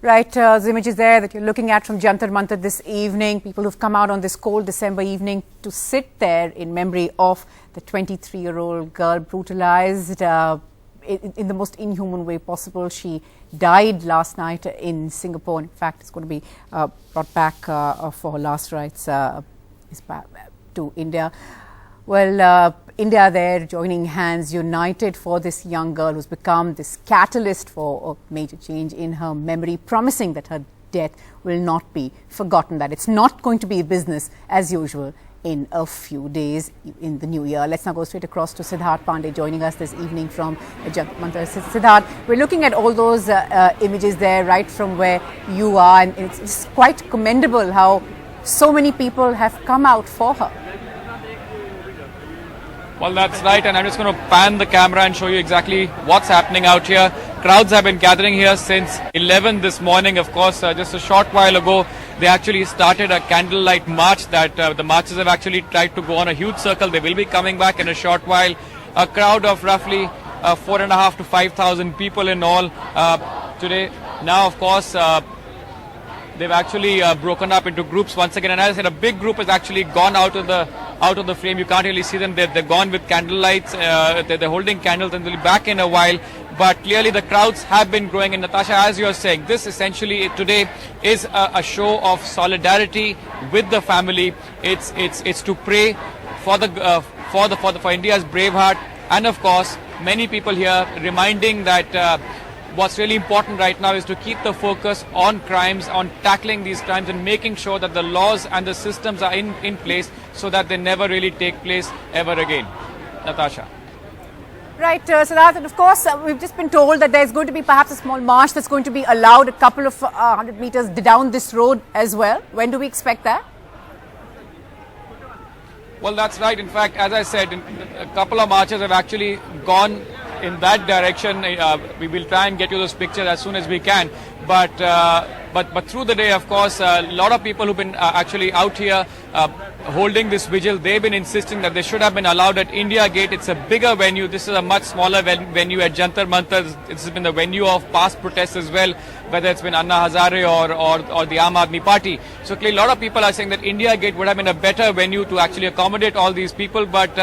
Right, the images there that you're looking at from Jantar Mantar this evening, people who've come out on this cold December evening to sit there in memory of the 23-year-old girl brutalized in the most inhuman way possible. She died last night in Singapore. In fact, it's going to be brought back for her last rites to India. Well, India there joining hands, united for this young girl who's become this catalyst for a major change in her memory, promising that her death will not be forgotten, that it's not going to be business as usual in a few days in the new year. Let's now go straight across to Siddharth Pandey joining us this evening from Jantar Mantar. Siddharth, we're looking at all those images there right from where you are, and it's quite commendable how so many people have come out for her. Well, that's right, and I'm just going to pan the camera and show you exactly what's happening out here. Crowds have been gathering here since 11 this morning. Of course, just a short while ago, they actually started a candlelight march that the marchers have actually tried to go on a huge circle. They will be coming back in a short while. A crowd of roughly 4,500 to 5,000 people in all today. Now, of course, they've actually broken up into groups once again, and as I said, a big group has actually gone out of the frame. You can't really see them. They're gone with candlelights. They're holding candles, and they'll be back in a while. But clearly, the crowds have been growing. And Natasha, as you are saying, this essentially today is a show of solidarity with the family. It's to pray for India's brave heart, and of course, many people here reminding that. What's really important right now is to keep the focus on crimes, on tackling these crimes and making sure that the laws and the systems are in place so that they never really take place ever again. Natasha. Right, Siddharth, and of course, we've just been told that there's going to be perhaps a small march that's going to be allowed a couple of 100 meters down this road as well. When do we expect that? Well, that's right. In fact, as I said, a couple of marches have actually gone in that direction. We will try and get you those pictures as soon as we can. But through the day, of course, a lot of people who've been actually out here holding this vigil, they've been insisting that they should have been allowed at India Gate. It's a bigger venue. This is a much smaller venue at Jantar Mantar. This has been the venue of past protests as well, whether it's been Anna Hazare or the Aam Aadmi Party. So clearly, a lot of people are saying that India Gate would have been a better venue to actually accommodate all these people. But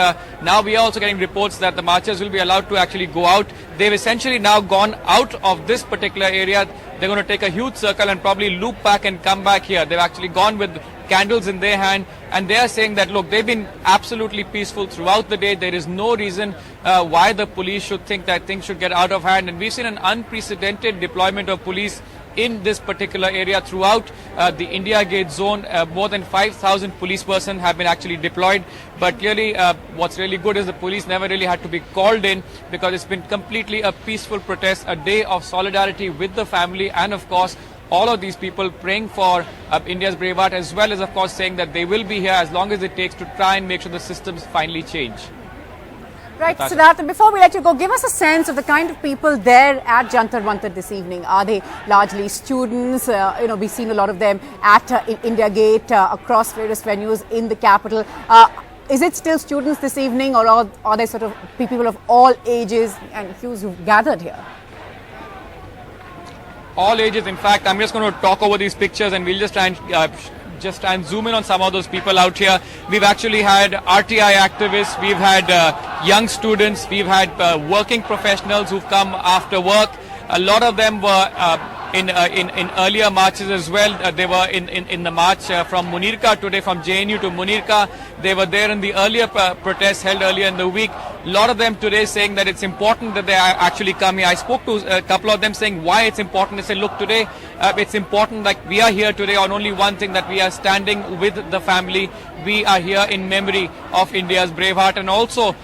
now we are also getting reports that the marchers will be allowed to actually go out. They've essentially now gone out of this particular area. They're going to take a huge circle and probably loop back and come back here. They've actually gone with candles in their hand, and they are saying that, look, they've been absolutely peaceful throughout the day. There is no reason why the police should think that things should get out of hand. And we've seen an unprecedented deployment of police in this particular area throughout the India Gate zone. More than 5,000 police persons have been actually deployed. But clearly, what's really good is the police never really had to be called in, because it's been completely a peaceful protest, a day of solidarity with the family, and of course, all of these people praying for India's brave heart, as well as, of course, saying that they will be here as long as it takes to try and make sure the systems finally change. Right, Siddharth, and before we let you go, give us a sense of the kind of people there at Jantar Mantar this evening. Are they largely students? We've seen a lot of them at India Gate, across various venues in the capital. Is it still students this evening, or are there sort of people of all ages and hues who've gathered here? All ages. In fact, I'm just going to talk over these pictures, and we'll just try and zoom in on some of those people out here. We've actually had RTI activists, we've had young students, we've had working professionals who've come after work. A lot of them were in earlier marches as well. They were in the march from Munirka today, from JNU to Munirka. They were there in the earlier protests held earlier in the week. A lot of them today saying that it's important that they actually come here. I spoke to a couple of them saying why it's important. They said, look, today it's important that we are here today on only one thing, that we are standing with the family. We are here in memory of India's brave heart, and also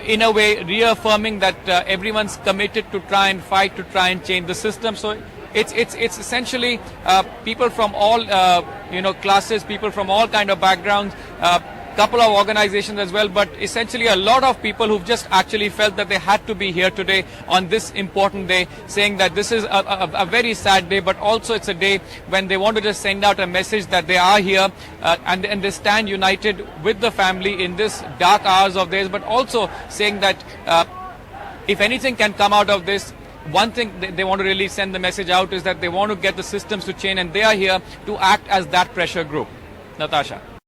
in a way reaffirming that everyone's committed to try and fight, to try and change the system. So it's essentially people from all classes, people from all kind of backgrounds, couple of organizations as well, but essentially a lot of people who've just actually felt that they had to be here today on this important day, saying that this is a very sad day, but also it's a day when they want to just send out a message that they are here and they stand united with the family in this dark hours of theirs, but also saying that if anything can come out of this, one thing they want to really send the message out is that they want to get the systems to change, and they are here to act as that pressure group. Natasha.